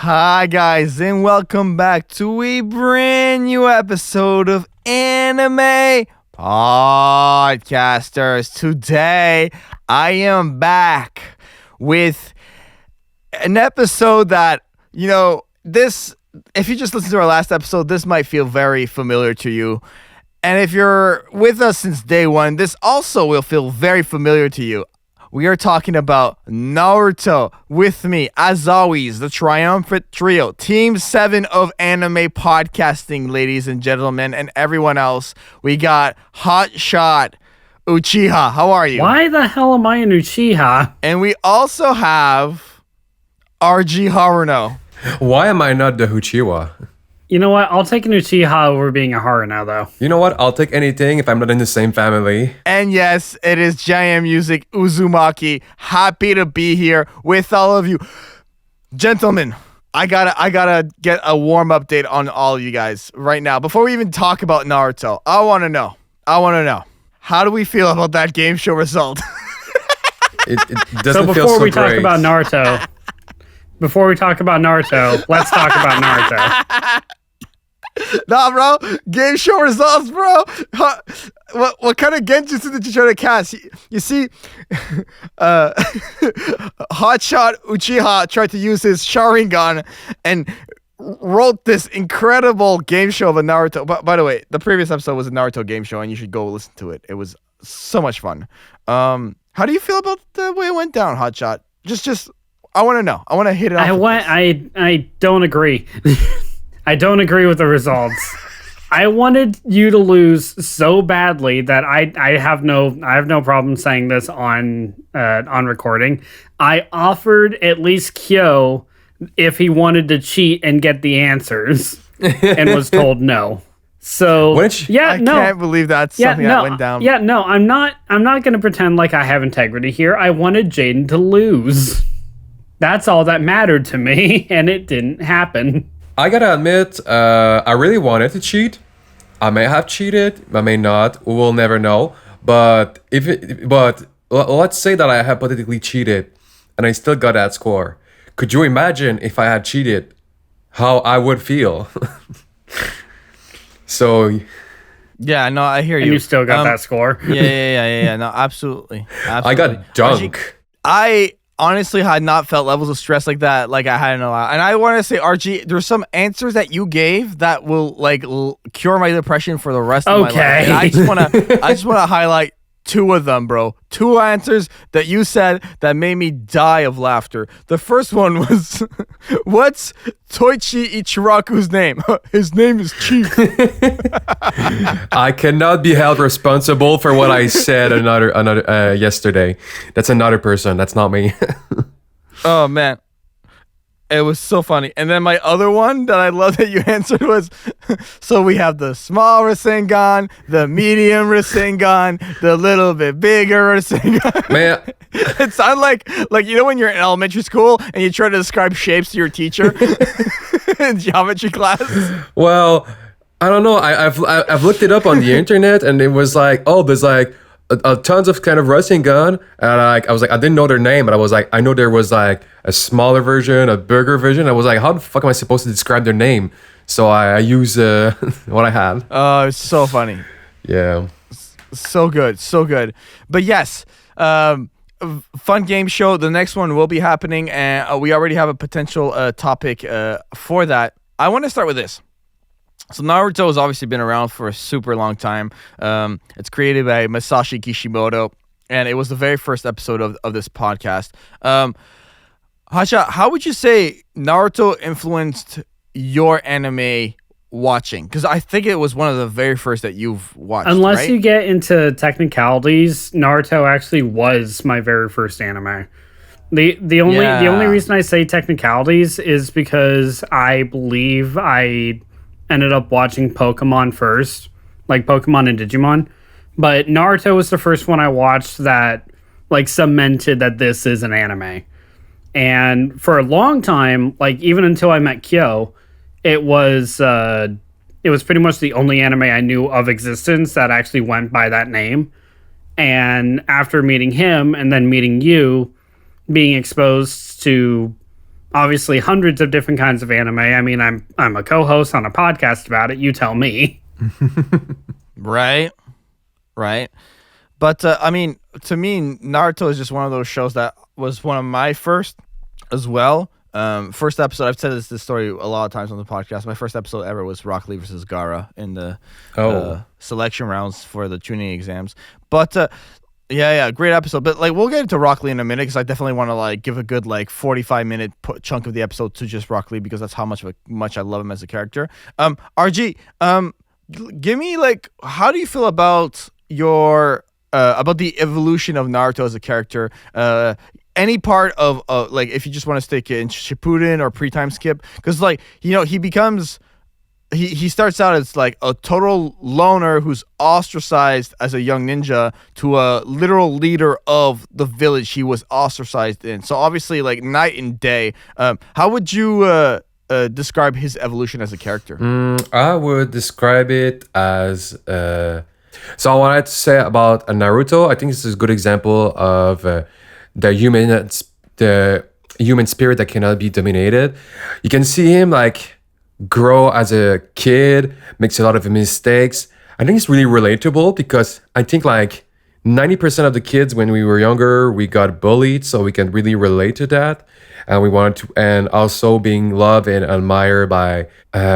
Hi, guys, and welcome back to a brand new episode of Anime Podcasters. Today, I am back with an episode that, this, if you just listen to our last episode, this might feel very familiar to you. And if you're with us since day one, this also will feel very familiar to you. We are talking about Naruto. With me, as always, the triumphant trio, Team 7 of anime podcasting, ladies and gentlemen, and everyone else. We got Hotshot Uchiha. How are you? Why the hell am I an Uchiha? And we also have RG Haruno. Why am I not the Uchiwa? You know what? I'll take an Uchiha over being a Haruno, though. You know what? I'll take anything if I'm not in the same family. And yes, it is Jaian Music Uzumaki. Happy to be here with all of you. Gentlemen, I gotta get a warm update on all of you guys right now. Before we even talk about Naruto, I wanna know. How do we feel about that game show result? It doesn't feel so we great. talk about Naruto, let's talk about Naruto. Nah, bro. Game show results, bro. What kind of genjutsu did you try to cast? You see, Hotshot Uchiha tried to use his Sharingan and wrote this incredible game show of a Naruto. By the way, the previous episode was a Naruto game show, and you should go listen to it. It was so much fun. How do you feel about the way it went down, Hotshot? Just, I want to know. I want to hit it off. I don't agree. I don't agree with the results. I wanted you to lose so badly that I have no problem saying this on recording. I offered at least Kyo if he wanted to cheat and get the answers, and was told no. So I can't believe that's something that went down. Yeah, no, I'm not going to pretend like I have integrity here. I wanted Jaden to lose. That's all that mattered to me, and it didn't happen. I gotta admit, I really wanted to cheat. I may have cheated, I may not. We will never know. But let's say that I hypothetically cheated, and I still got that score. Could you imagine if I had cheated, how I would feel? So. Yeah, no, I hear you. And you still got that score. Yeah. No, absolutely. I got dunk. I honestly had not felt levels of stress like that, like I had in a while. And I want to say, RG, there's some answers that you gave that will cure my depression for the rest of my life. And I just want to highlight two of them, bro. Two answers that you said that made me die of laughter. The first one was, what's Toichi Ichiraku's name? His name is Chief. I cannot be held responsible for what I said another yesterday. That's another person. That's not me. Oh, man. It was so funny. And then my other one that I love that you answered was, so we have the small Rasengan, the medium Rasengan, the little bit bigger Rasengan. Man. It sounded like when you're in elementary school and you try to describe shapes to your teacher in geometry class. Well, I don't know. I've looked it up on the internet, and it was like, oh, there's like a tons of kind of Rasengan, and I was like, I didn't know their name, but I was like, I know there was like a smaller version, a bigger version. I was like, how the fuck am I supposed to describe their name? So I use what I had. Oh, it's so funny. Yeah. So good. But yes, fun game show. The next one will be happening, and we already have a potential topic for that. I want to start with this. So Naruto has obviously been around for a super long time. It's created by Masashi Kishimoto, and it was the very first episode of this podcast. Hasha, how would you say Naruto influenced your anime watching? Because I think it was one of the very first that you've watched. Unless right? you get into technicalities, Naruto actually was my very first anime. The only reason I say technicalities is because I believe I ended up watching Pokemon first, like Pokemon and Digimon. But Naruto was the first one I watched that like cemented that this is an anime. And for a long time, like even until I met Kyo, it was pretty much the only anime I knew of existence that actually went by that name. And after meeting him and then meeting you, being exposed to obviously hundreds of different kinds of anime. I mean, I'm a co-host on a podcast about it. You tell me. Right. But I mean, to me, Naruto is just one of those shows that was one of my first as well. First episode, I've said this story a lot of times on the podcast. My first episode ever was Rock Lee versus Gaara in the selection rounds for the tuning exams. But yeah, great episode. But like, we'll get into Rock Lee in a minute because I definitely want to like give a good like 45-minute chunk of the episode to just Rock Lee because that's how much I love him as a character. RG, give me like, how do you feel about about the evolution of Naruto as a character? Any part of like, if you just want to stick in Shippuden or pre-time skip, because like, you know, he starts out as like a total loner who's ostracized as a young ninja to a literal leader of the village he was ostracized in. So obviously like night and day. How would you describe his evolution as a character? I would describe it as so I wanted to say about Naruto. I think this is a good example of the human spirit that cannot be dominated. You can see him like grow as a kid, makes a lot of mistakes. I think it's really relatable because I think like 90% of the kids when we were younger, we got bullied, so we can really relate to that. And we wanted to, and also being loved and admired by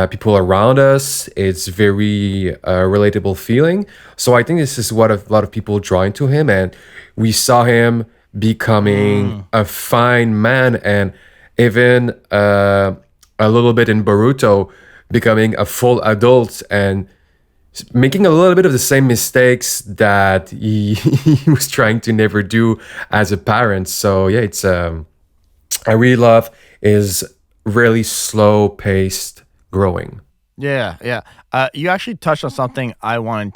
people around us. It's very relatable feeling. So I think this is what a lot of people draw into him, and we saw him becoming a fine man, and even a little bit in Boruto, becoming a full adult and making a little bit of the same mistakes that he was trying to never do as a parent. So yeah, it's I really love is really slow paced growing. Yeah. You actually touched on something I wanted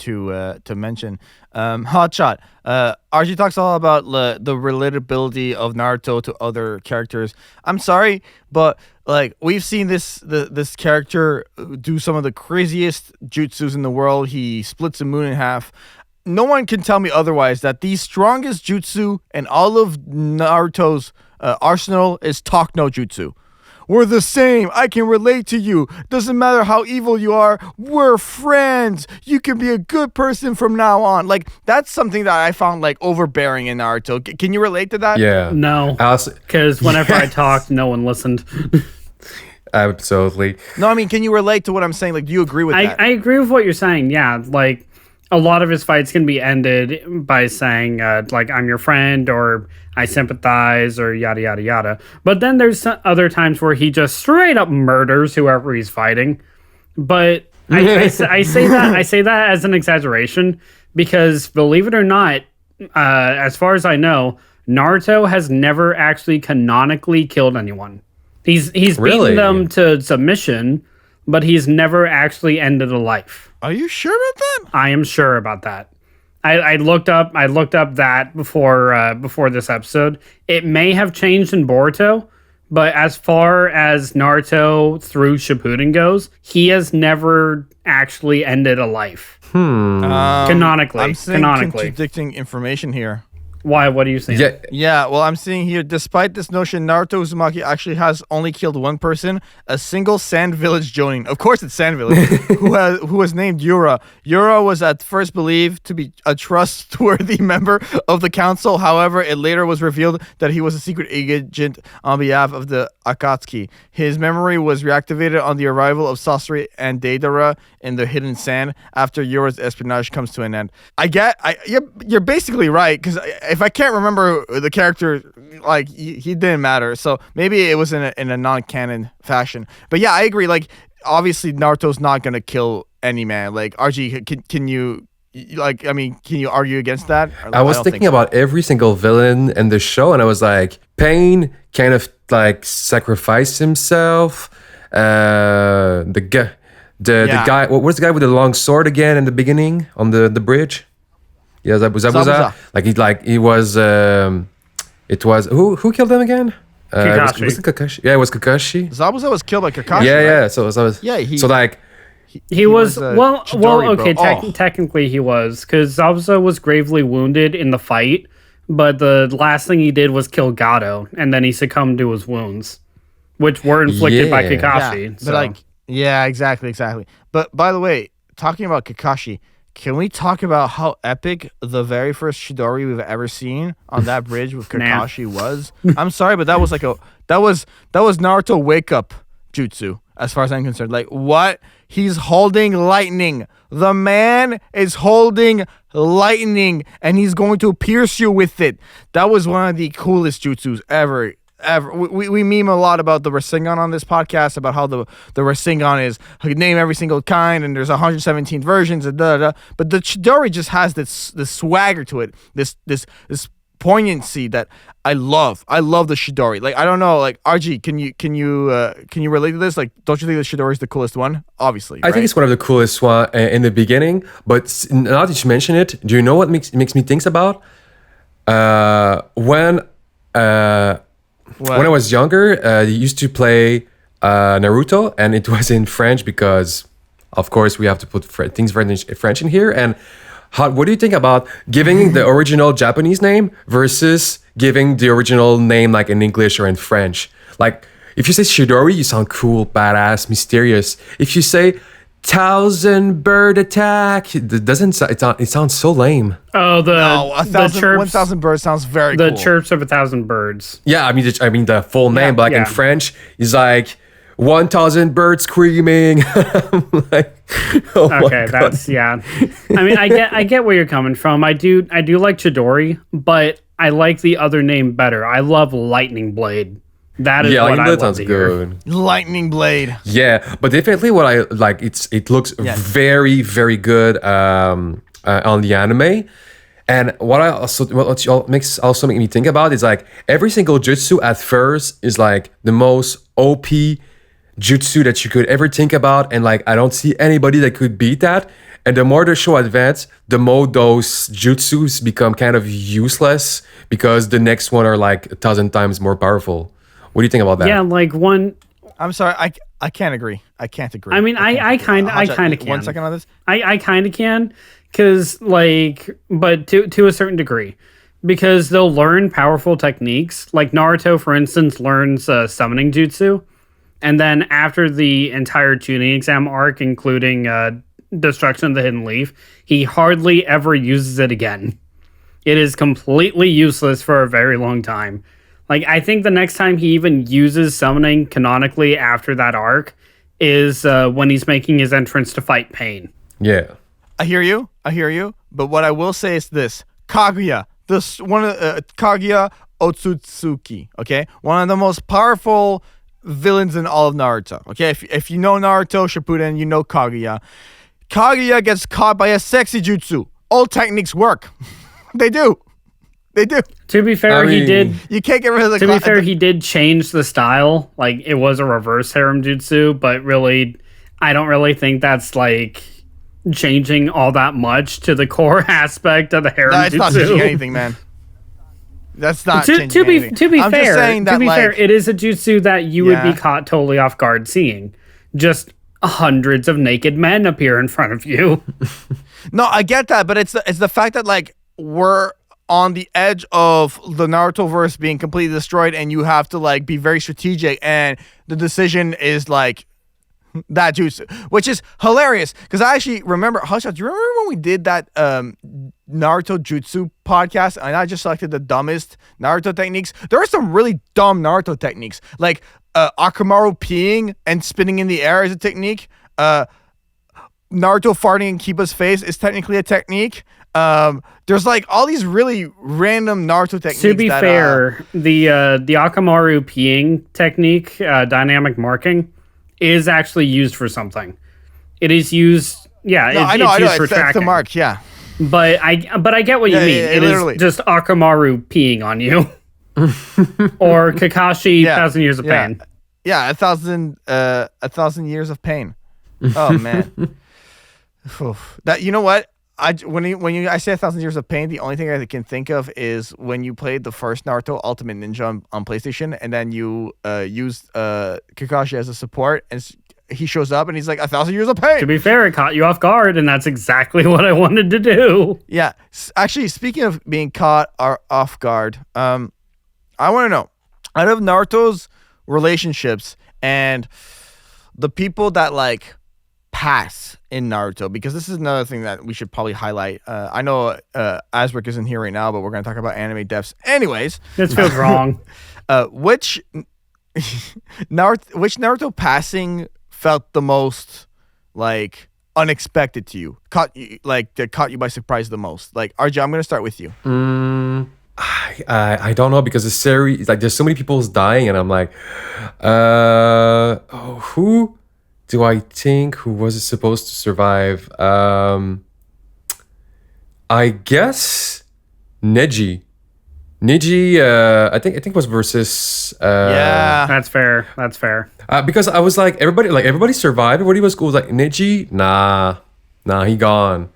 to mention. Hotshot. RG talks all about the relatability of Naruto to other characters. I'm sorry, but like, we've seen this character do some of the craziest jutsus in the world. He splits a moon in half. No one can tell me otherwise that the strongest jutsu in all of Naruto's arsenal is Talk No Jutsu. We're the same. I can relate to you. Doesn't matter how evil you are. We're friends. You can be a good person from now on. Like, that's something that I found like overbearing in Naruto. Can you relate to that? Yeah. No. Because whenever I talked, no one listened. Absolutely. No, I mean, can you relate to what I'm saying? Like, do you agree with that? I agree with what you're saying. Yeah. Like, a lot of his fights can be ended by saying, like, I'm your friend, or I sympathize, or yada, yada, yada. But then there's other times where he just straight up murders whoever he's fighting. But I say that as an exaggeration because, believe it or not, as far as I know, Naruto has never actually canonically killed anyone. He's Really? beaten them to submission, but he's never actually ended a life. Are you sure about that? I am sure about that. I looked up that before this episode. It may have changed in Boruto, but as far as Naruto through Shippuden goes, he has never actually ended a life. Canonically. I'm seeing contradicting information here. Why? What are you saying? Yeah, well, I'm seeing here, despite this notion, Naruto Uzumaki actually has only killed one person, a single Sand Village Jonin. Of course it's Sand Village, who was named Yura. Yura was at first believed to be a trustworthy member of the council. However, it later was revealed that he was a secret agent on behalf of the Akatsuki. His memory was reactivated on the arrival of Sasori and Deidara in the Hidden Sand after Yura's espionage comes to an end. You're basically right, because if I can't remember the character, like, he didn't matter. So maybe it was in a non-canon fashion. But yeah, I agree. Like, obviously Naruto's not gonna kill any man. Like, RG, can you argue against that? I was thinking about every single villain in the show, and I was like, Pain kind of like sacrificed himself. The guy, what was the guy with the long sword again in the beginning on the bridge? Yeah, Zabuza. He was. It was who killed him again? Kakashi. Was it Kakashi? Yeah, it was Kakashi. Zabuza was killed by Kakashi. Yeah. Right? He was Chidori, okay. Technically, he was, because Zabuza was gravely wounded in the fight, but the last thing he did was kill Gato, and then he succumbed to his wounds. which were inflicted by Yeah. Kakashi. But like, yeah, exactly. But by the way, talking about Kakashi, can we talk about how epic the very first Chidori we've ever seen on that bridge with Kakashi was? I'm sorry, but that was Naruto wake up jutsu as far as I'm concerned. Like, what? He's holding lightning. The man is holding lightning, and he's going to pierce you with it. That was one of the coolest jutsus ever. We meme a lot about the Rasengan on this podcast, about how the Rasengan is name every single kind, and there's 117 versions, and but the Chidori just has this swagger to it, this poignancy that I love. I love the Chidori. Like, I don't know, like, RG, can you relate to this? Like, don't you think the Chidori is the coolest one? Obviously, I think it's one of the coolest one in the beginning. But now that you mention it, do you know what makes me think about when I was younger, I used to play Naruto, and it was in French because, of course, we have to put things French in here. And what do you think about giving the original Japanese name versus giving the original name like in English or in French? Like, if you say Chidori, you sound cool, badass, mysterious. If you say Thousand Bird Attack, it sounds so lame. Oh, the chirps, 1,000 birds sounds very the cool. chirps of 1,000 birds. Yeah, I mean the full name, but like in French, it's like 1,000 birds screaming. Like, oh okay, that's I mean, I get where you're coming from. I do like Chidori, but I like the other name better. I love Lightning Blade. That is what I love sounds to hear. good. Lightning Blade. Yeah, but definitely what I like. It looks very, very good on the anime. And what makes me think about is like every single jutsu at first is like the most OP jutsu that you could ever think about, and like I don't see anybody that could beat that. And the more the show advances, the more those jutsus become kind of useless because the next one are like 1,000 times more powerful. What do you think about that? Yeah, like one. I'm sorry, I can't agree. I can't agree. I mean, I kind of can. 1 second on this. I kind of can, because like, but to a certain degree, because they'll learn powerful techniques. Like Naruto, for instance, learns summoning jutsu, and then after the entire tuning exam arc, including destruction of the hidden leaf, he hardly ever uses it again. It is completely useless for a very long time. Like, I think the next time he even uses summoning canonically after that arc is when he's making his entrance to fight Pain. Yeah. I hear you. But what I will say is this: Kaguya, Kaguya Otsutsuki. Okay, one of the most powerful villains in all of Naruto. Okay, if you know Naruto Shippuden, you know Kaguya. Kaguya gets caught by a sexy jutsu. All techniques work. They do. To be fair, he did. You can't get rid of the. To be fair, he did change the style. Like, it was a reverse harem jutsu, but really, I don't really think that's like changing all that much to the core aspect of the harem jutsu. It's not changing anything, man. That's not changing anything. To be I'm fair, just saying that, fair, it is a jutsu that you would be caught totally off guard seeing. Just hundreds of naked men appear in front of you. No, I get that, but it's the fact that like we're on the edge of the Naruto verse being completely destroyed, and you have to like be very strategic, and the decision is like that jutsu, which is hilarious because I actually remember, Hotshot, do you remember when we did that Naruto jutsu podcast and I just selected the dumbest Naruto techniques? There are some really dumb Naruto techniques, like Akamaru peeing and spinning in the air is a technique. Naruto farting in Kiba's face is technically a technique. There's like all these really random Naruto techniques. To be fair, the Akamaru peeing technique, dynamic marking, is actually used for something. It is used, it's used for tracking. It's the mark, yeah. But I get what you mean. It is just Akamaru peeing on you, or Kakashi 1,000 Years of Pain. Yeah, 1,000 years of pain. Oh man, that, you know what? I say 1,000 years of pain, the only thing I can think of is when you played the first Naruto Ultimate Ninja on PlayStation, and then you used Kakashi as a support, and he shows up and he's like 1,000 years of pain. To be fair, it caught you off guard, and that's exactly what I wanted to do. Yeah, actually, speaking of being caught off guard, I want to know, out of Naruto's relationships and the people that like pass in Naruto, because this is another thing that we should probably highlight. I know Asbrick isn't here right now, but we're going to talk about anime deaths anyways. This feels wrong. Which Naruto passing felt the most like unexpected to you? That caught you by surprise the most? Like, RJ, I'm going to start with you. I don't know, because the series, like, there's so many people dying, and I'm like, who do I think who was supposed to survive? I guess Neji. I think it was versus. Yeah, That's fair. Because I was like, everybody survived. Everybody was cool. Like Neji, nah, he gone.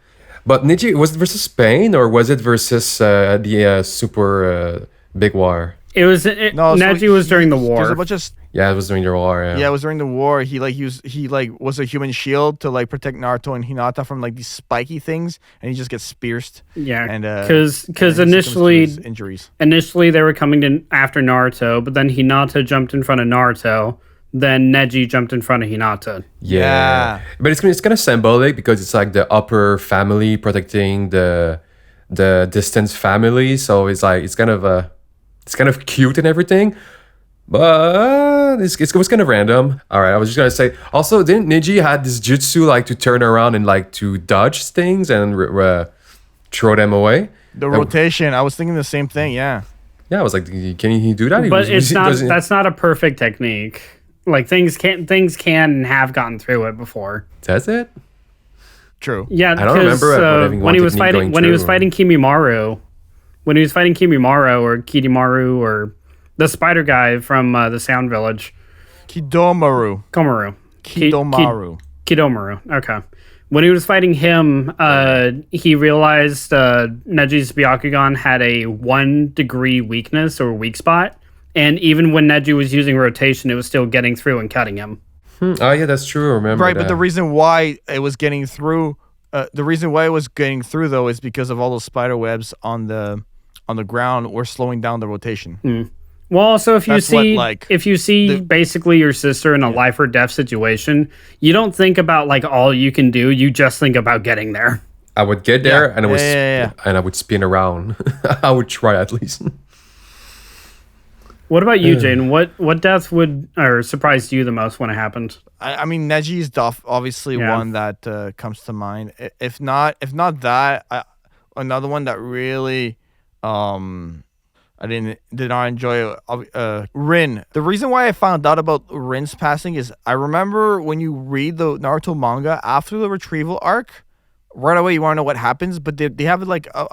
But Neji, was it versus Spain or was it versus the super big war? It was Neji was during the war. There's a bunch of Yeah, it was during the war. Yeah, it was during the war. He was a human shield to like protect Naruto and Hinata from like these spiky things, and he just gets pierced. Yeah, and because initially injuries. Initially they were coming in after Naruto, but then Hinata jumped in front of Naruto. Then Neji jumped in front of Hinata. Yeah. But it's kind of symbolic because it's like the upper family protecting the distant family. So it's like it's kind of cute and everything. But it was kind of random. All right, I was just gonna say. Also, didn't Neji had this jutsu like to turn around and like to dodge things and throw them away? The rotation. I was thinking the same thing. Yeah. Yeah, I was like, can he do that? But that's not a perfect technique. Like things can and have gotten through it before. Does it? True. Yeah, I don't remember when he was fighting Kimimaro, or Kidimaru or the spider guy from the Sound Village, Kidomaru. Okay. When he was fighting him, he realized Neji's Byakugan had a 1 degree weakness or weak spot. And even when Neji was using rotation, it was still getting through and cutting him. Oh, yeah, that's true. I remember Right, that. but the reason why it was getting through, though, is because of all those spider webs on the ground were slowing down the rotation. Well, also, if you see basically your sister in a life or death situation, you don't think about like all you can do. You just think about getting there. I would get there and I would spin around. I would try at least. What about you, Jane? What death would surprised you the most when it happened? I mean, Neji's obviously one that comes to mind. If not that, another one that really I did not enjoy Rin. The reason why I found out about Rin's passing is I remember when you read the Naruto manga after the retrieval arc, right away you want to know what happens, but they have like a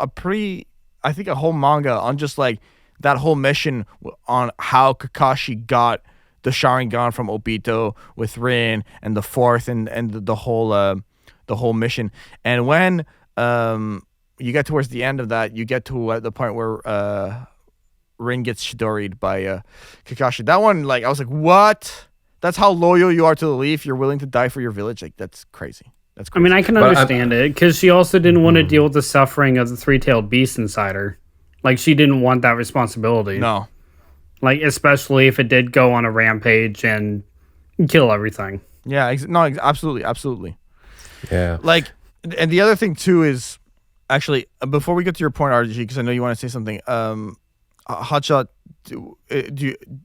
whole manga on just like that whole mission on how Kakashi got the Sharingan from Obito with Rin and the fourth and the whole mission. And when you get towards the end of that, you get to the point where Rin gets Chidori'd by Kakashi. That one, like, I was like, what? That's how loyal you are to the Leaf. You're willing to die for your village. Like, that's crazy. That's crazy. I mean, I can understand it because she also didn't want to deal with the suffering of the three-tailed beast inside her. Like, she didn't want that responsibility. No. Like, especially if it did go on a rampage and kill everything. Yeah, absolutely. Yeah. Like, and the other thing, too, is, actually, before we get to your point, RG, because I know you want to say something, Hotshot,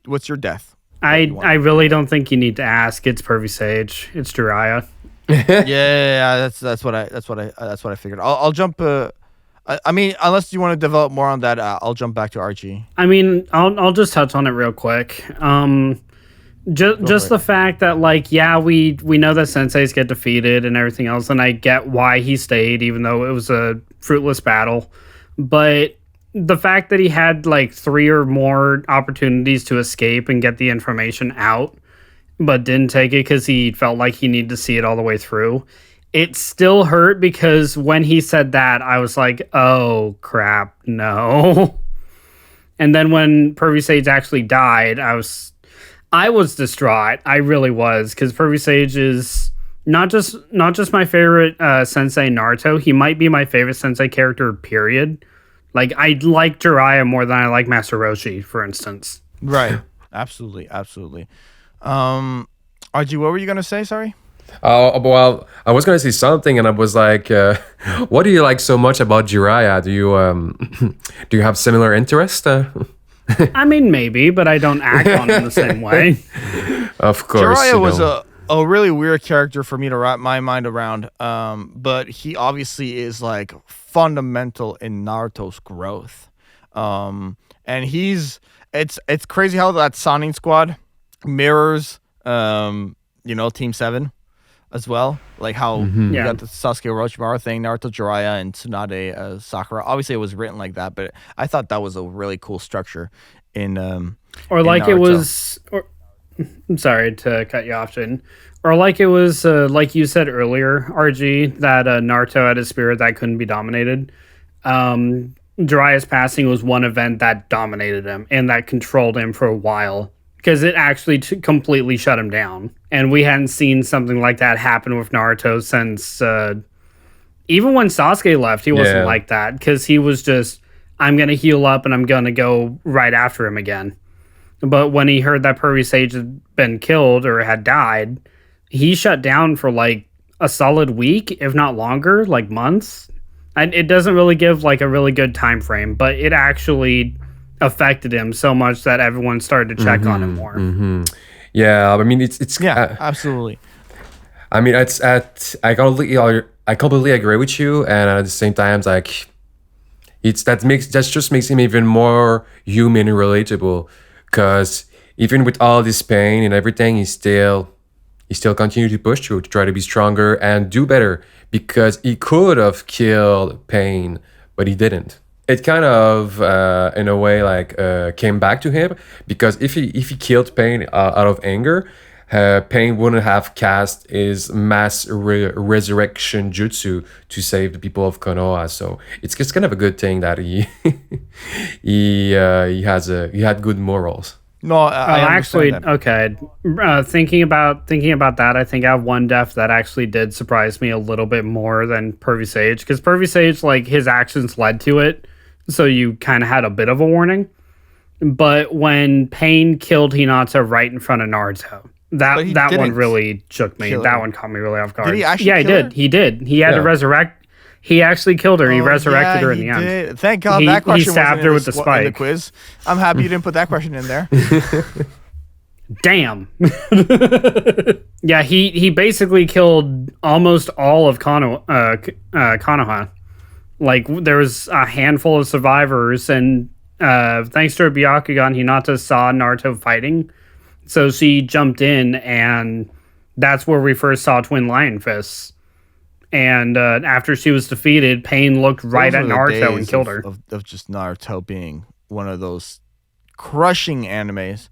what's your death? I really don't think you need to ask. It's Pervy Sage. It's Jiraiya. yeah, that's what I figured. I'll jump. I mean, unless you want to develop more on that, I'll jump back to RG. I mean, I'll just touch on it real quick. Just the fact that, like, yeah, we know that senseis get defeated and everything else, and I get why he stayed, even though it was a fruitless battle. But the fact that he had like 3 or more opportunities to escape and get the information out, but didn't take it because he felt like he needed to see it all the way through. It still hurt because when he said that, I was like, oh, crap, no. And then when Pervy Sage actually died, I was distraught. I really was, because Pervy Sage is not just my favorite sensei Naruto. He might be my favorite sensei character, period. Like, I like Jiraiya more than I like Master Roshi, for instance. Right. Absolutely, absolutely. RG, what were you gonna say? Sorry. Well, I was gonna say something, and I was like, "What do you like so much about Jiraiya? Do you do you have similar interest?" I mean, maybe, but I don't act on him the same way. Of course, Jiraiya you was know. a really weird character for me to wrap my mind around. But he obviously is like fundamental in Naruto's growth. And it's crazy how that Sannin squad mirrors Team 7 as well. Like how you Yeah. got the Sasuke Orochimaru thing, Naruto Jiraiya and Tsunade Sakura. Obviously it was written like that, but I thought that was a really cool structure in Or in like it Naruto. was. I'm sorry to cut you off, Jin. Or like it was, like you said earlier, RG, that Naruto had a spirit that couldn't be dominated. Jiraiya's passing was one event that dominated him and that controlled him for a while because it actually completely shut him down. And we hadn't seen something like that happen with Naruto since even when Sasuke left, he wasn't Yeah. like that because he was just, I'm going to heal up and I'm going to go right after him again. But when he heard that Pervy Sage had been killed or had died, he shut down for like a solid week, if not longer, like months. And it doesn't really give like a really good time frame, but it actually affected him so much that everyone started to check on him more. Yeah, I mean, it's Yeah, absolutely. I mean, I completely agree with you, and at the same time, it's like that just makes him even more human and relatable. Because even with all this pain and everything, he still continued to push through to try to be stronger and do better. Because he could have killed Pain, but he didn't. It kind of, in a way, like came back to him. Because if he killed Pain out of anger, Pain wouldn't have cast his mass resurrection jutsu to save the people of Konoha. So it's just kind of a good thing that he he had good morals. No, I Actually, understand that. okay. Thinking about that, I think I have one death that actually did surprise me a little bit more than Pervy Sage, because Pervy Sage, like his actions led to it, so you kind of had a bit of a warning. But when Pain killed Hinata right in front of Naruto, But he that one didn't really shook me. kill That her. one caught me really off guard. Did he actually Yeah, he kill did. her? He did. He had to Yeah. resurrect. He actually killed her. He Oh, resurrected yeah, her in he the end. did. Thank God He- that he question stabbed wasn't her in with the in the spike. quiz. I'm happy you didn't put that question in there. Damn. Yeah, he basically killed almost all of Konoha. Like, there was a handful of survivors, and thanks to her Byakugan, Hinata saw Naruto fighting. So she jumped in, and that's where we first saw Twin Lion Fists. And after she was defeated, Pain looked right Those at were the Naruto and days killed her. Of just Naruto being one of those crushing animes.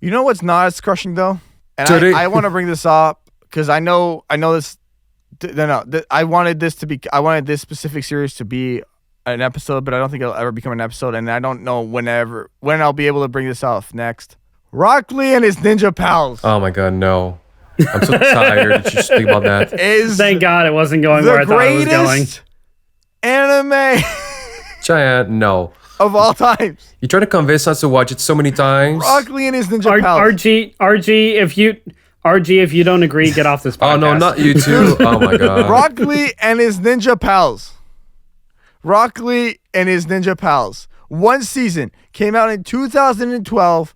You know what's not as crushing though? And Today- I want to bring this up because I know this. I wanted this this specific series to be an episode, but I don't think it'll ever become an episode, and I don't know when I'll be able to bring this off next. Rock Lee and his ninja pals Oh my god, no! I'm so tired to just think about that. is Thank God it wasn't going the where I thought it was going. greatest anime Giant, no. of all times. You try to convince us to watch it so many times. Rock Lee and his ninja pals. RG, if you don't agree, get off this podcast. Oh no, not you too. Oh my god. Rock Lee and his ninja pals. Rock Lee and his ninja pals. One season came out in 2012.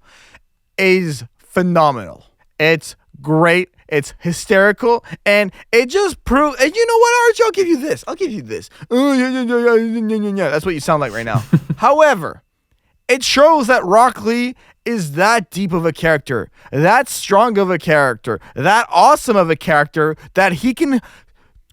Is phenomenal. It's great. It's hysterical, and it just proves. And you know what, Archie? I'll give you this. Oh, yeah. That's what you sound like right now. However, it shows that Rock Lee is that deep of a character, that strong of a character, that awesome of a character that he can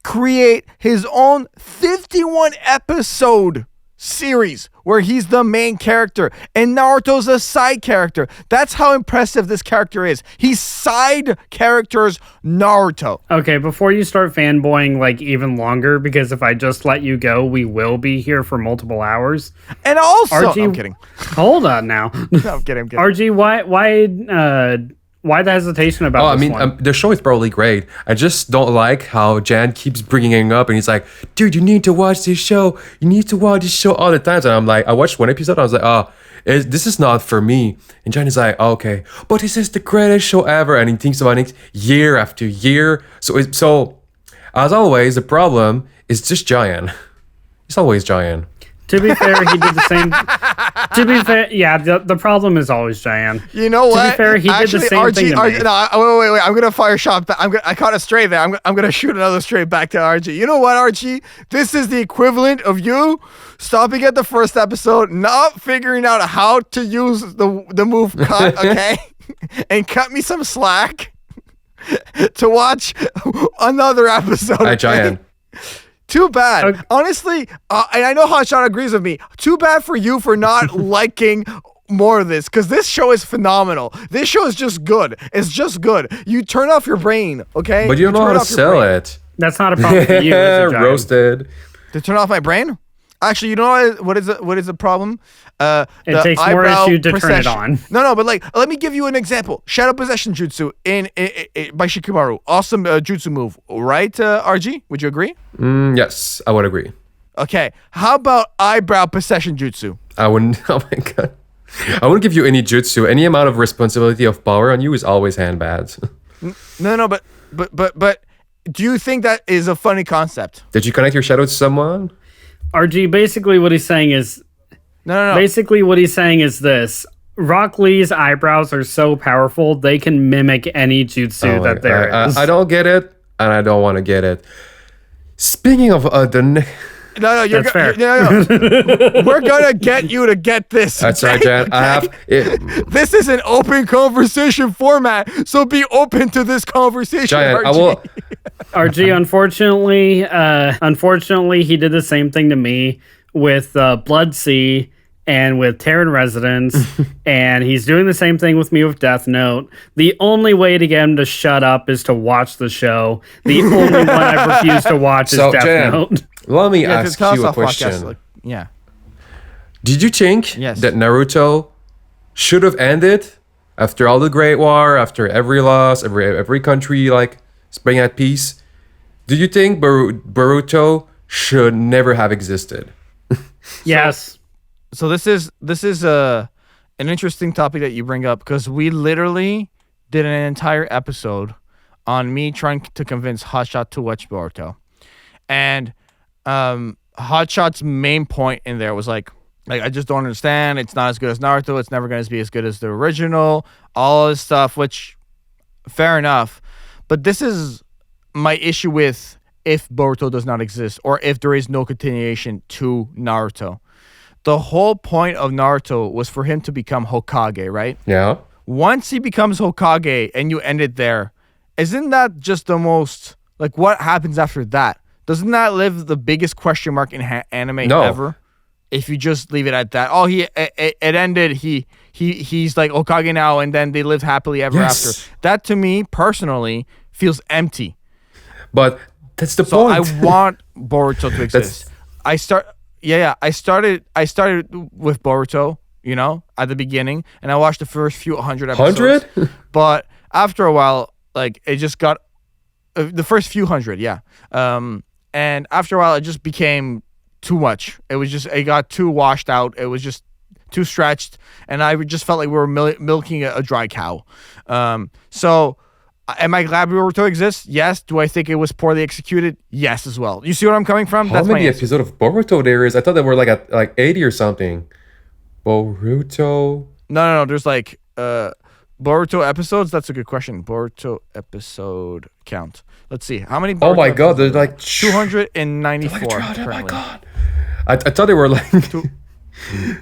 create his own 51 episode series where he's the main character and Naruto's a side character. That's how impressive this character is. He's side characters Naruto. Okay, before you start fanboying like even longer, because if I just let you go, we will be here for multiple hours. And also, RG I'm kidding. Hold on now. No, I'm kidding. RG, Why the hesitation about this one? The show is probably great. I just don't like how Jan keeps bringing it up, and he's like, "Dude, you need to watch this show. You need to watch this show all the time." And I'm like, I watched one episode. I was like, "Oh, this is not for me." And Jan is like, oh, "Okay, but this is the greatest show ever," and he thinks about it year after year. So as always, the problem is just Jaian. It's always Jaian. To be fair, he did the same. To be fair, yeah, the problem is always Jaian. You know what? To be fair, he did the same thing to me. No, wait. I'm gonna fire a shot. I caught a stray there. I'm gonna shoot another stray back to RG. You know what, RG? This is the equivalent of you stopping at the first episode, not figuring out how to use the move cut, okay, and cut me some slack to watch another episode. Hi, Jaian. Too bad. Honestly, and I know Hotshot agrees with me. Too bad for you for not liking more of this, because this show is phenomenal. This show is just good. It's just good. You turn off your brain, okay? But you don't know how to sell it. That's not a problem for you. Roasted. To turn off my brain? Actually, you know what is the problem? It takes more issue to turn it on. No, but like, let me give you an example. Shadow Possession Jutsu by Shikamaru. Awesome Jutsu move, right, RG? Would you agree? Yes, I would agree. Okay, how about Eyebrow Possession Jutsu? I wouldn't, oh my god. I wouldn't give you any jutsu. Any amount of responsibility of power on you is always handbad. No, but do you think that is a funny concept? Did you connect your shadow to someone? RG, basically what he's saying is... No. Basically what he's saying is this. Rock Lee's eyebrows are so powerful, they can mimic any jutsu that there is. I don't get it, and I don't want to get it. Speaking of the... No, That's fair. No. We're gonna get you to get this. That's right, Jan. I have it. This is an open conversation format, so be open to this conversation. Giant, RG. I will. RG, unfortunately, he did the same thing to me with Blood Sea and with Terran Residence, and he's doing the same thing with me with Death Note. The only way to get him to shut up is to watch the show. The only one I refuse to watch is Death Jan, Note. Let me ask you a question. Podcast, Did you think that Naruto should have ended after all the Great War, after every loss, every country like being at peace? Do you think Boruto should never have existed? Yes. So this is an interesting topic that you bring up, because we literally did an entire episode on me trying to convince Hotshot to watch Boruto, and Hotshot's main point in there was like I just don't understand. It's not as good as Naruto. It's never going to be as good as the original. All this stuff, which fair enough, but this is my issue with if Boruto does not exist, or if there is no continuation to Naruto. The whole point of Naruto was for him to become Hokage, right? Yeah. Once he becomes Hokage and you end it there, isn't that just the most, like, what happens after that? Doesn't that leave the biggest question mark in anime ever? If you just leave it at that. Oh, it ended. He's like Hokage now, and then they lived happily ever after. That to me personally feels empty. But that's the point. point. I want Boruto to exist. I started with Boruto, at the beginning, and I watched the first few 100 episodes. 100? But after a while, like, it just got the first few 100, and after a while, it just became too much. It got too washed out. It was just too stretched, and I just felt like we were milking a dry cow. So, am I glad Naruto exists? Yes. Do I think it was poorly executed? Yes, as well. You see what I'm coming from? How many episodes of Boruto there is? I thought they were like 80 or something. Boruto. No. There's like Boruto episodes. That's a good question. Boruto episode count. Let's see. How many? Oh my god, there's like 294. Oh my god. I thought they were like.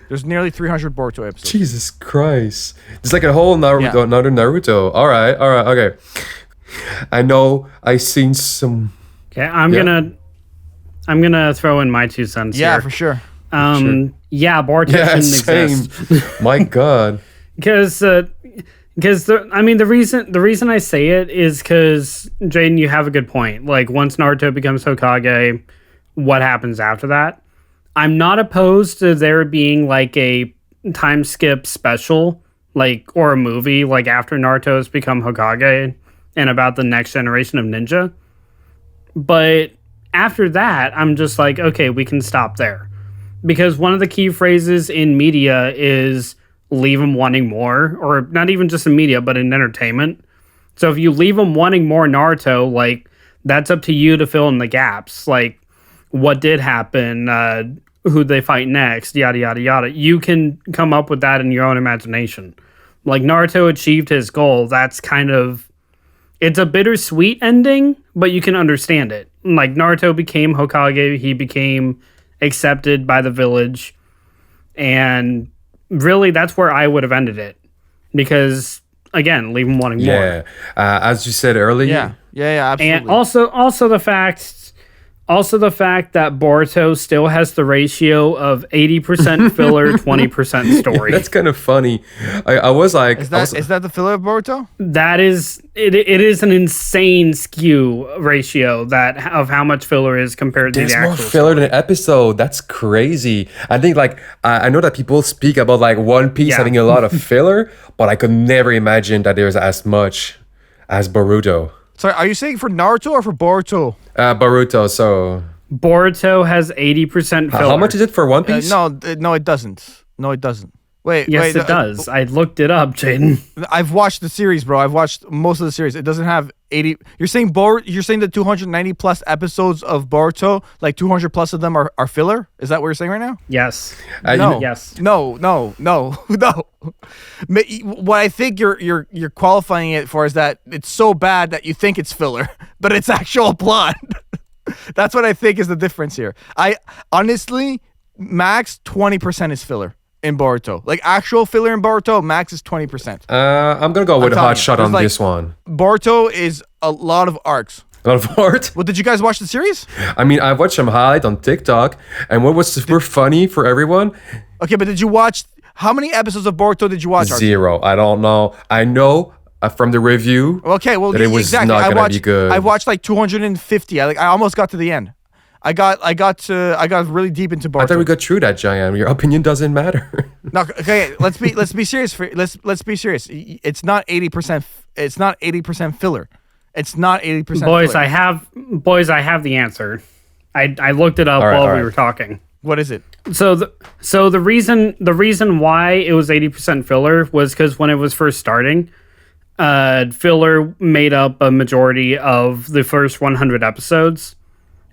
There's nearly 300 Boruto episodes. Jesus Christ. It's like a whole another Naruto. All right, okay. I know I've seen some. Okay, I'm gonna throw in my 2 cents here. Yeah, for sure. Yeah, Boruto shouldn't exist. My god. Because the reason I say it is because, Jaden, you have a good point. Like, once Naruto becomes Hokage, what happens after that? I'm not opposed to there being like a time skip special or a movie, like after Naruto has become Hokage and about the next generation of ninja. But after that, I'm just like, okay, we can stop there. Because one of the key phrases in media is leave them wanting more, or not even just in media, but in entertainment. So if you leave them wanting more Naruto, like, that's up to you to fill in the gaps. Like, what did happen, who they fight next, yada, yada, yada. You can come up with that in your own imagination. Like, Naruto achieved his goal. That's kind of... It's a bittersweet ending, but you can understand it. Like, Naruto became Hokage. He became accepted by the village. And really, that's where I would have ended it. Because, again, leave him wanting more. Yeah. As you said earlier. Yeah, absolutely. And also the fact that Boruto still has the ratio of 80% filler, 20% story. That's kind of funny. I was like... Is that the filler of Boruto? That is... It is an insane skew ratio of how much filler is compared to the actual There's more filler than an episode. That's crazy. I think, like... I know that people speak about, like, One Piece having a lot of filler, but I could never imagine that there's as much as Boruto. Sorry, are you saying for Naruto or for Boruto? Boruto, so... Boruto has 80% filler. How much is it for One Piece? No, it doesn't. No, it doesn't. Wait, yes, it does. I looked it up, Jaden. I've watched the series, bro. I've watched most of the series. It doesn't have 80. You're saying the 290 plus episodes of Boruto, like 200 plus of them are filler? Is that what you're saying right now? Yes. No. Yes. No. What I think you're qualifying it for is that it's so bad that you think it's filler, but it's actual plot. That's what I think is the difference here. I honestly, max 20% is filler in Boruto. Like, actual filler in Boruto, max is 20%. I'm gonna go with a Hotshot on this one. Boruto is a lot of arcs. A lot of art. Well, did you guys watch the series? I mean, I watched some highlight on TikTok, and what was super funny for everyone? Okay, but did you watch... How many episodes of Boruto did you watch? 0. I don't know. I know from the review. Okay, well, that it was exactly. not gonna be good. I watched like 250. I almost got to the end. I got really deep into Boruto. I thought we got through that, Jaian. Your opinion doesn't matter. No, okay, let's be serious. Let's be serious. It's not 80%. It's not 80% filler. It's not 80%. Boys, filler. I have the answer. I looked it up while we were talking. What is it? So the reason why it was 80% filler was because when it was first starting, filler made up a majority of the first 100 episodes,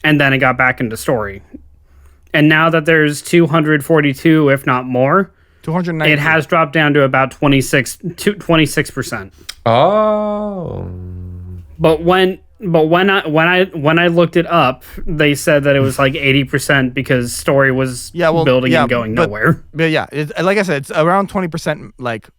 and then it got back into story. And now that there's 242, if not more, 290. it has dropped down to about 26%. Oh. But when I looked it up, they said that it was like 80% because story was building and going nowhere. But yeah, like I said, it's around 20%. Like,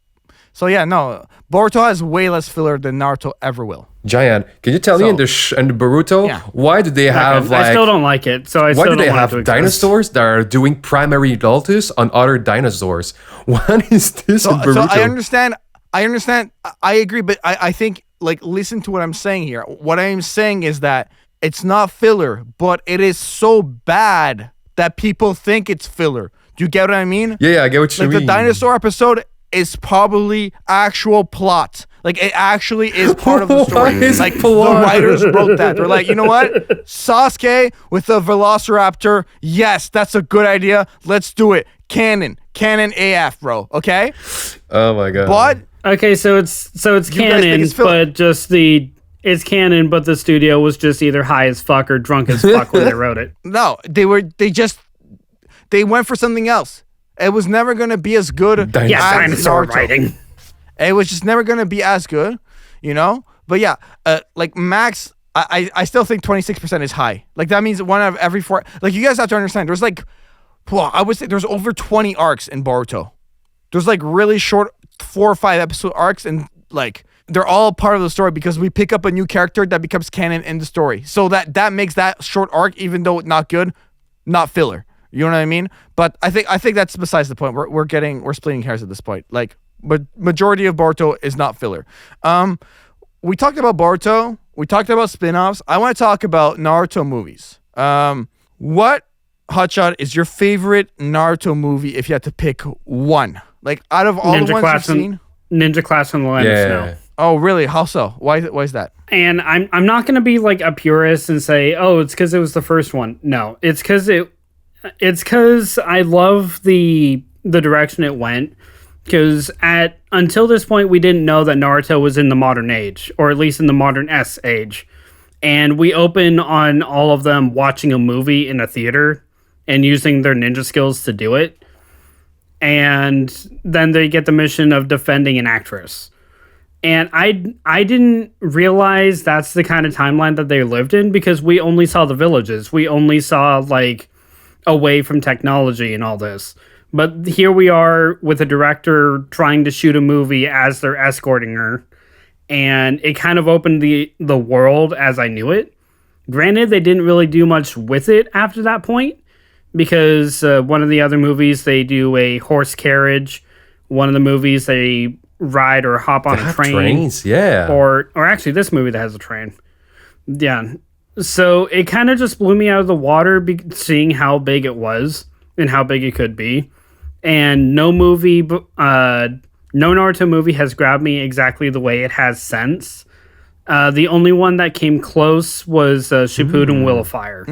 so yeah, no, Boruto has way less filler than Naruto ever will. Jaian, can you tell me in the Boruto, why do they have I still don't like it. So why do they have dinosaurs that are doing primary adultus on other dinosaurs? What is this in Boruto? So I understand. I agree, but I think, like, listen to what I'm saying here. What I'm saying is that it's not filler, but it is so bad that people think it's filler. Do you get what I mean? Yeah, I get what you mean. Like, the dinosaur episode is probably actual plot. Like, it actually is part of the story. Like, the writers wrote that. They're like, you know what? Sasuke with a velociraptor. Yes, that's a good idea. Let's do it. Canon AF, bro. Okay? Oh my god. But okay, so it's canon, but it's canon, but the studio was just either high as fuck or drunk as fuck when they wrote it. No, they went for something else. It was never going to be as good as dinosaur Naruto. writing. It was just never going to be as good, you know? But yeah, like max, I still think 26% is high. Like, that means one out of every 4. Like, you guys have to understand, there's like, I would say there's over 20 arcs in Boruto. There's like really short 4 or 5 episode arcs, and like they're all part of the story because we pick up a new character that becomes canon in the story. So that makes that short arc, even though not good, not filler. You know what I mean? But I think that's besides the point. We're splitting hairs at this point. Like, but majority of Boruto is not filler. We talked about Boruto. We talked about spin-offs. I want to talk about Naruto movies. What, Hotshot, is your favorite Naruto movie if you had to pick one? Like, out of all the ones you've seen? Ninja Class on the Land of Snow. Oh, really? How so? Why is that? And I'm not gonna be like a purist and say, oh, it's because it was the first one. No, it's because I love the direction it went. Because until this point, we didn't know that Naruto was in the modern age, or at least in the modern S age. And we open on all of them watching a movie in a theater and using their ninja skills to do it. And then they get the mission of defending an actress. And I didn't realize that's the kind of timeline that they lived in, because we only saw the villages. We only saw, like, away from technology and all this. But here we are with a director trying to shoot a movie as they're escorting her. And it kind of opened the world as I knew it. Granted, they didn't really do much with it after that point, because one of the other movies, they do a horse carriage. One of the movies, they ride or hop on a train. Trains, yeah. Or actually, this movie that has a train. Yeah. So it kind of just blew me out of the water, seeing how big it was and how big it could be. And no Naruto movie has grabbed me exactly the way it has since. The only one that came close was Shippuden Will of Fire.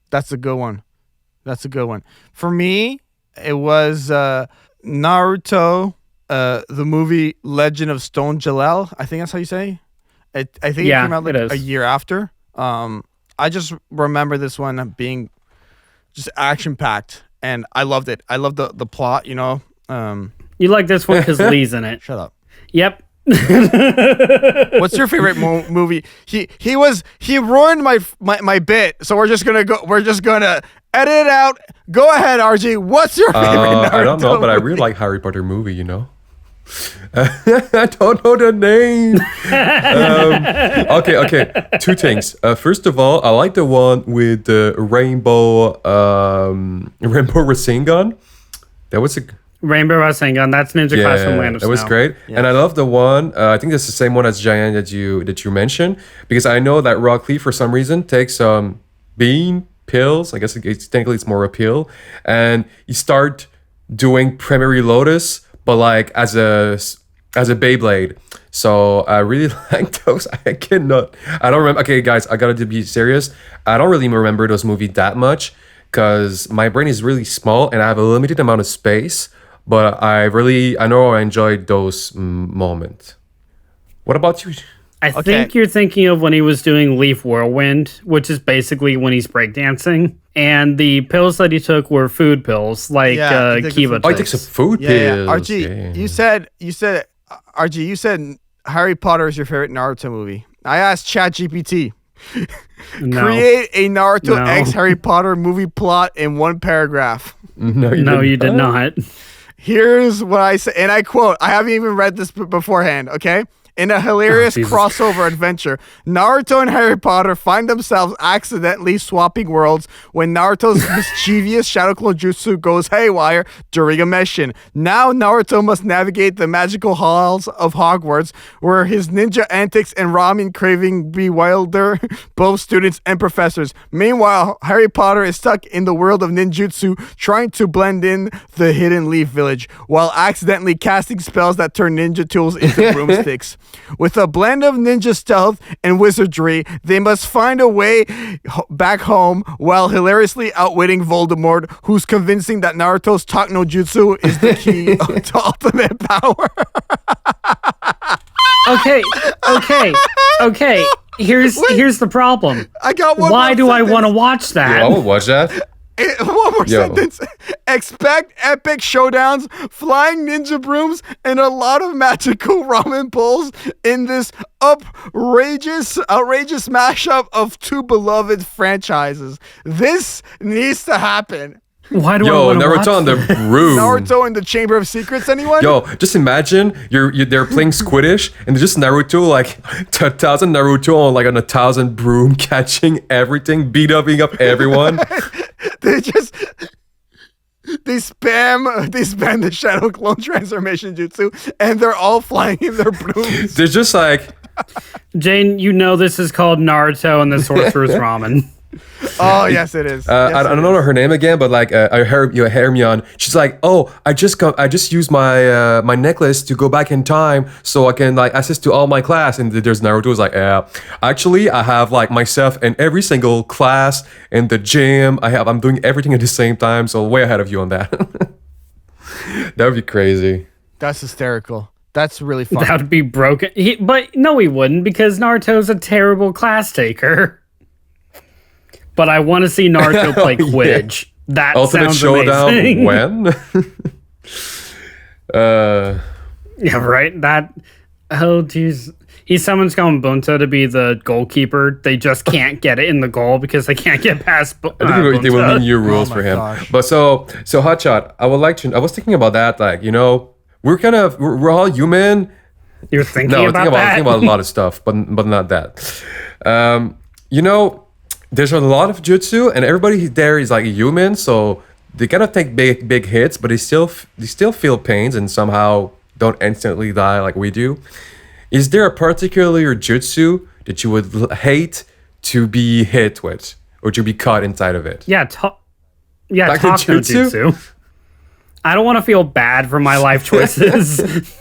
That's a good one. For me, it was Naruto, the movie Legend of Stone Jalel. I think that's how you say. I think it came out like a year after. I just remember this one being just action packed, and I loved it. I loved the plot. You know. You like this one because Lee's in it. Shut up. Yep. What's your favorite movie? He ruined my bit, so we're just gonna edit it out. Go ahead, RG. What's your favorite Naruto I don't know, but I movie? really like Harry Potter movie, you know. I don't know the name. Okay. Two things. First of all, I like the one with the rainbow Rasengan. That was a Rainbow Rasengan. That's Ninja Class from Land of Snow. That was great. Yeah. And I love the one, I think that's the same one as Jaian that you mentioned, because I know that Rock Lee, for some reason, takes bean pills. I guess technically it's more a pill. And you start doing Primary Lotus, but like as a Beyblade. So I really like those. I don't remember. Okay, guys, I gotta be serious. I don't really remember those movies that much, because my brain is really small and I have a limited amount of space. But I know I enjoyed those moments. What about you? I think you're thinking of when he was doing Leaf Whirlwind, which is basically when he's breakdancing. And the pills that he took were food pills, like Kiva. Oh, he took some food pills. Yeah. RG, you said Harry Potter is your favorite Naruto movie. I asked ChatGPT. No. Create a Naruto X Harry Potter movie plot in one paragraph. No, you did not. Here's what I say, and I quote, I haven't even read this beforehand, okay? In a hilarious crossover adventure, Naruto and Harry Potter find themselves accidentally swapping worlds when Naruto's mischievous Shadow Clone Jutsu goes haywire during a mission. Now Naruto must navigate the magical halls of Hogwarts, where his ninja antics and ramen craving bewilder both students and professors. Meanwhile, Harry Potter is stuck in the world of ninjutsu, trying to blend in the Hidden Leaf Village, while accidentally casting spells that turn ninja tools into broomsticks. With a blend of ninja stealth and wizardry, they must find a way back home while hilariously outwitting Voldemort, who's convincing that Naruto's Talk no Jutsu is the key to ultimate power. Okay. Here's the problem. I got one. Why do I want to watch that? Yeah, I would watch that. One more sentence. Expect epic showdowns, flying ninja brooms, and a lot of magical ramen bowls in this outrageous mashup of two beloved franchises. This needs to happen. Why do I want to watch Naruto on the room. Naruto in the Chamber of Secrets, anyone? Yo, just imagine they're playing Squiddish and just Naruto, like 1,000 Naruto on like on 1,000 broom, catching everything, beating up everyone. They spam the Shadow Clone transformation jutsu, and they're all flying in their brooms. They're just like, Jane, you know this is called Naruto and the Sorcerer's Ramen. Oh yes, it is. I don't know her name again, but like I heard Hermione. She's like, oh, I just used my my necklace to go back in time so I can like access to all my class. And there's Naruto was like, yeah, actually I have like myself in every single class in the gym. I'm doing everything at the same time, so way ahead of you on that. That would be crazy. That's hysterical. That's really fun. That would be broken. But no, he wouldn't, because Naruto's a terrible class taker. But I want to see Naruto play Quidditch. That Ultimate sounds Showdown amazing. when? Yeah, right. That. Oh, jeez. He summons Bunto to be the goalkeeper. They just can't get it in the goal because they can't get past. I think they will need new rules Oh for my him. gosh. But so Hotshot, I was thinking about that. Like, you know, we're all human. You're thinking No, I'm about that? thinking about a lot of stuff, but not that. You know, there's a lot of jutsu, and everybody there is like a human, so they kind of take big hits, but they still feel pains and somehow don't instantly die like we do. Is there a particular jutsu that you would hate to be hit with, or to be caught inside of it? Yeah, talk no jutsu? jutsu. I don't want to feel bad for my life choices.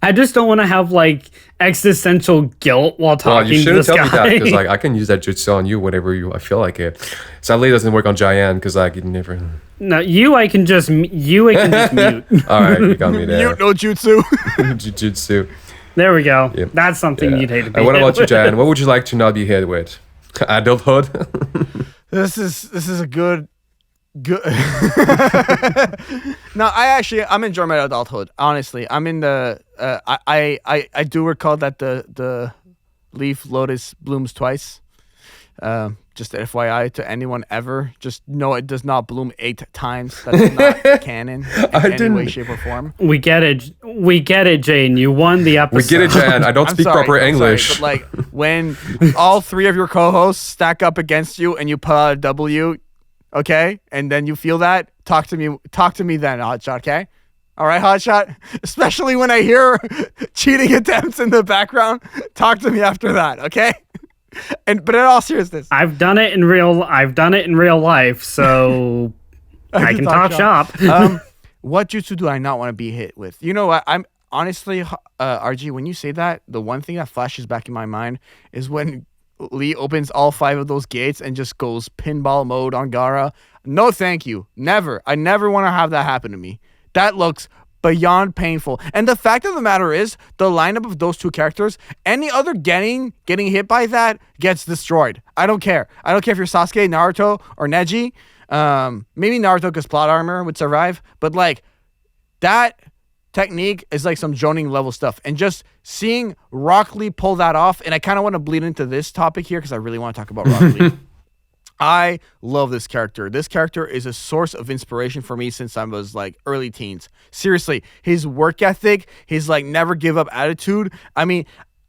I just don't want to have like existential guilt while Well, talking you to shouldn't this tell guy. me that, because like I can use that jutsu on you whenever I feel like it. Sadly, it doesn't work on Jaian because like you never. No, I can just mute. All right, you got me there. Mute no jutsu. Jutsu. There we go. Yep. That's something Yeah. you'd hate to be. And what hit about you, with. Jan? What would you like to not be hit with? Adulthood. This is a good. No, I'm enjoying my adulthood. Honestly, I'm in the. I do recall that the leaf lotus blooms twice. Just FYI to anyone ever, just know it does not bloom 8 times. That's not canon in any way, shape, or form. We get it, Jane. You won the episode. We get it, Jan. I don't speak proper English. But like when all 3 of your co-hosts stack up against you and you pull out a W, okay, and then you feel that, talk to me then, Hotshot, okay? All right, Hotshot? Especially when I hear cheating attempts in the background, talk to me after that, okay? But in all seriousness, I've done it in real life, so I can talk shop. What jutsu do I not want to be hit with? You know what? I'm honestly, RG, when you say that, the one thing that flashes back in my mind is when Lee opens all 5 of those gates and just goes pinball mode on Gaara. No, thank you. Never. I never want to have that happen to me. That looks beyond painful. And the fact of the matter is, the lineup of those 2 characters, any other getting hit by that gets destroyed. I don't care. I don't care if you're Sasuke, Naruto, or Neji. Maybe Naruto because plot armor would survive. But like, that technique is like some Jonin level stuff. And just seeing Rock Lee pull that off, and I kind of want to bleed into this topic here because I really want to talk about Rock Lee. I love this character. This character is a source of inspiration for me since I was like early teens. Seriously, his work ethic, his like never give up attitude. I mean,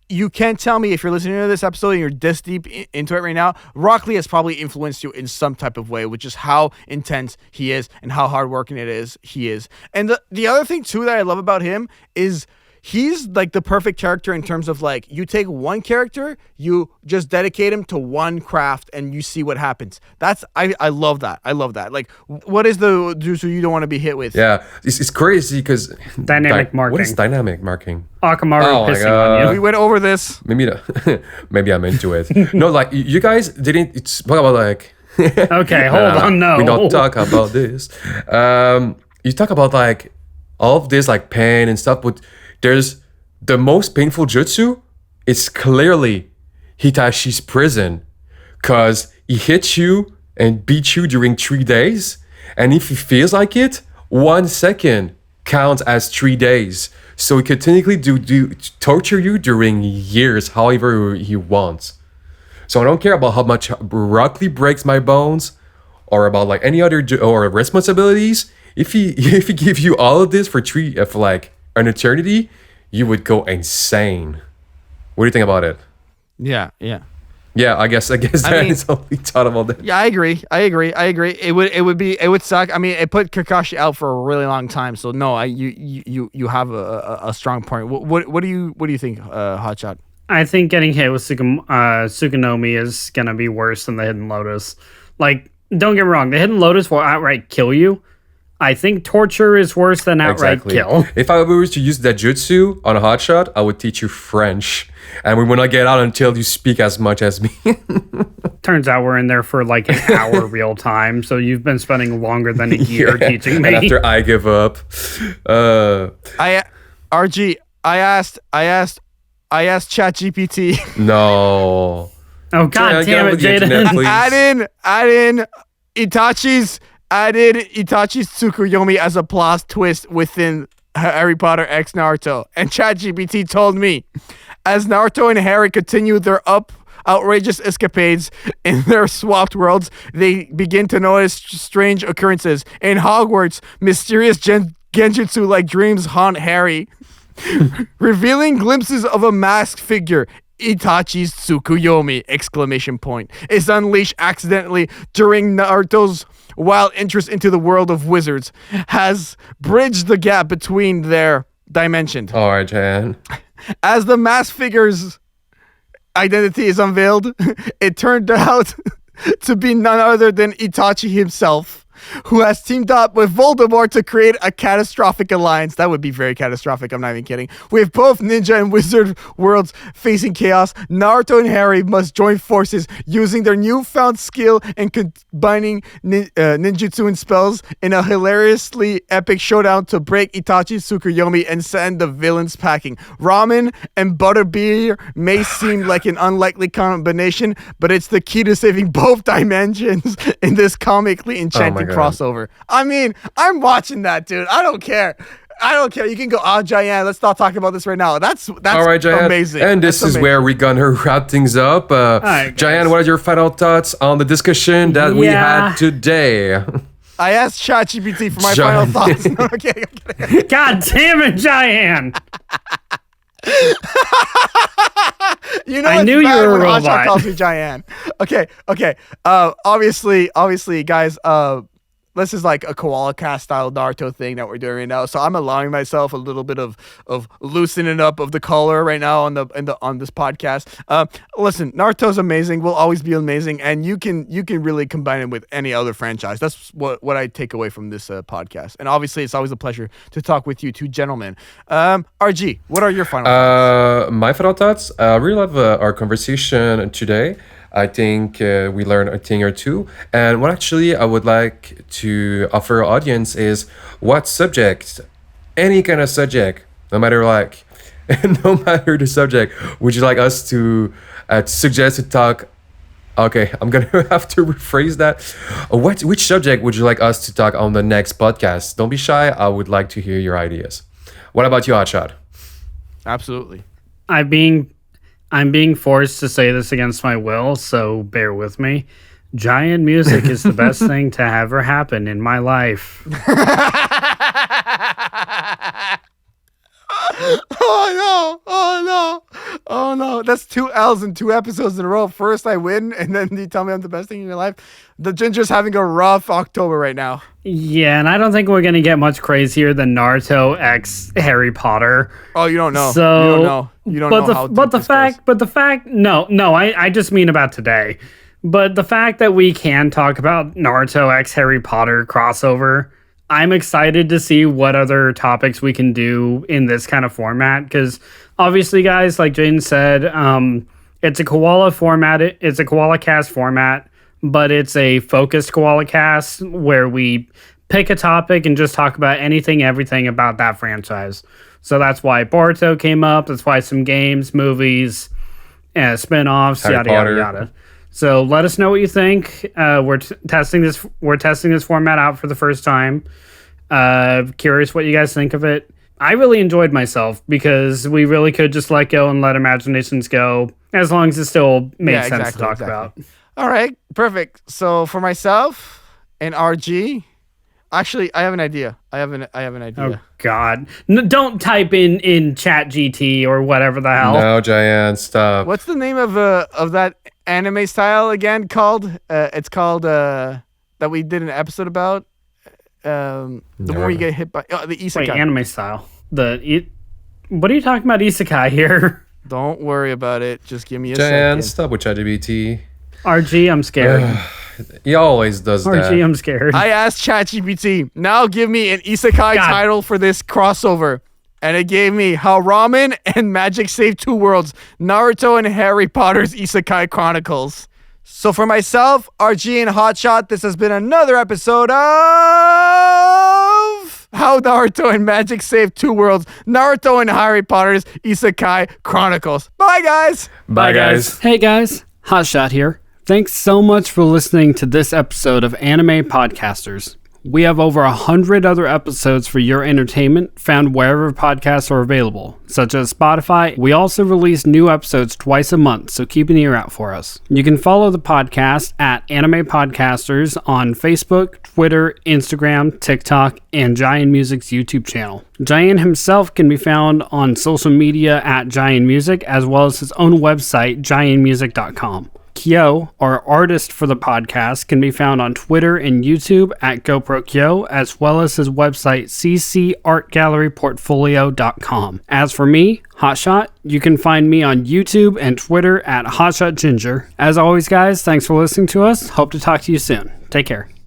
you can't tell me if you're listening to this episode and you're this deep into it right now, Rock Lee has probably influenced you in some type of way, which is how intense he is and how hardworking he is. And the other thing too that I love about him is he's like the perfect character in terms of like, you take one character, you just dedicate him to one craft and you see what happens. I love that. I love that. Like, what is the jutsu you don't want to be hit with? Yeah, it's crazy because Dynamic marking. What is dynamic marking? Akamaru Oh my pissing God. on you. We went over this. Maybe I'm into it. No, like you guys didn't talk about like. Okay, hold on. No, we don't talk about this. You talk about like all of this like pain and stuff, but there's the most painful jutsu. It's clearly Hitashi's prison, cause he hits you and beats you during 3 days, and if he feels like it, 1 second counts as 3 days. So he could technically do torture you during years, however he wants. So I don't care about how much Rock Lee breaks my bones, or about like any other or responsibilities. If he gives you all of this for like an eternity, you would go insane. What do you think about it? Yeah. Yeah, I guess that mean, is all we thought about that. Yeah, I agree. It would suck. I mean, it put Kakashi out for a really long time. So no, you have a strong point. What do you think, Hotshot? I think getting hit with Tsukunomi is gonna be worse than the Hidden Lotus. Like, don't get me wrong, the Hidden Lotus will outright kill you. I think torture is worse than outright kill. If I were to use that jutsu on a hotshot, I would teach you French, and we will not get out until you speak as much as me. Turns out we're in there for like an hour real time, so you've been spending longer than a year teaching me. And after I give up, I asked ChatGPT. No. Oh god damn it, Jaden! Add in Itachi's Tsukuyomi as a plot twist within Harry Potter X Naruto. And ChatGPT told me, as Naruto and Harry continue their outrageous escapades in their swapped worlds, they begin to notice strange occurrences. In Hogwarts, mysterious genjutsu like dreams haunt Harry, revealing glimpses of a masked figure. Itachi's Tsukuyomi ! Is unleashed accidentally during Naruto's wild interest into the world of wizards, has bridged the gap between their dimensions. All right, Jaian. As the masked figure's identity is unveiled, it turned out to be none other than Itachi himself, who has teamed up with Voldemort to create a catastrophic alliance. That would be very catastrophic, I'm not even kidding. With both ninja and wizard worlds facing chaos, Naruto and Harry must join forces using their newfound skill and combining ninjutsu and spells in a hilariously epic showdown to break Itachi's Tsukuyomi and send the villains packing. Ramen and butterbeer may seem like an unlikely combination, but it's the key to saving both dimensions in this comically enchanting crossover. I mean, I'm watching that, dude. I don't care. You can go, Jaian, let's not talk about this right now. That's all right, Jaian. Amazing. And this is where we're gonna wrap things up. Right, Jaian, what are your final thoughts on the discussion that we had today? I asked ChatGPT for my final thoughts. No, okay. God damn it, Jaian. You know, I knew you were a robot. Hotshot calls me Jaian. Okay. Obviously, guys. This is like a koala cast style Naruto thing that we're doing right now. So I'm allowing myself a little bit of loosening up of the color right now on this podcast. Listen, Naruto's amazing. Will always be amazing, and you can really combine it with any other franchise. That's what I take away from this podcast. And obviously, it's always a pleasure to talk with you two gentlemen. RG, what are your final thoughts? My final thoughts. I really love our conversation today. I think we learned a thing or two. And what actually I would like to offer our audience is what subject, any kind of subject, no matter the subject, would you like us to suggest to talk? Okay, I'm going to have to rephrase that. Which subject would you like us to talk on the next podcast? Don't be shy. I would like to hear your ideas. What about you, Hotshot? Absolutely. I'm being forced to say this against my will, so bear with me. Giant music is the best thing to ever happen in my life. Oh no. That's 2 L's in 2 episodes in a row. First I win, and then you tell me I'm the best thing in your life. The Ginger's having a rough October right now. Yeah, and I don't think we're going to get much crazier than Naruto x Harry Potter. Oh, you don't know. So, you don't know how but the fact, no, I just mean about today. But the fact that we can talk about Naruto x Harry Potter crossover, I'm excited to see what other topics we can do in this kind of format. Because obviously, guys, like Jaden said, it's a koala format. It's a koala cast format, but it's a focused koala cast where we pick a topic and just talk about anything, everything about that franchise. So that's why Boruto came up. That's why some games, movies, spin-offs, yada. So let us know what you think. We're testing this format out for the first time. Curious what you guys think of it. I really enjoyed myself because we really could just let go and let imaginations go, as long as it still makes sense to talk about. All right, perfect. So for myself and RG, actually, I have an idea. I have an idea. Oh God! Don't type in Chat GT or whatever the hell. No, Jaian, stop. What's the name of that anime style again? Called? It's called that we did an episode about. The one where you get hit by the isekai. Wait, anime style. What are you talking about isekai here? Don't worry about it. Just give me a Jaian, second. stop with ChatGPT. RG, I'm scared. He always does RG, that. I'm scared. I asked ChatGPT, now give me an isekai title for this crossover. And it gave me How Ramen and Magic Save Two Worlds, Naruto and Harry Potter's Isekai Chronicles. So for myself, RG and Hotshot, this has been another episode of How Naruto and Magic Save Two Worlds, Naruto and Harry Potter's Isekai Chronicles. Bye, guys. Bye, guys. Hey guys, Hotshot here. Thanks so much for listening to this episode of Anime Podcasters. We have over 100 other episodes for your entertainment found wherever podcasts are available, such as Spotify. We also release new episodes twice a month, so keep an ear out for us. You can follow the podcast at Anime Podcasters on Facebook, Twitter, Instagram, TikTok, and Jaian Music's YouTube channel. Jaian himself can be found on social media at Jaian Music, as well as his own website, jaianmusic.com. Kyo, our artist for the podcast, can be found on Twitter and YouTube at GoProKyo, as well as his website, ccartgalleryportfolio.com. As for me, Hotshot, you can find me on YouTube and Twitter at HotshotGinger. As always, guys, thanks for listening to us. Hope to talk to you soon. Take care.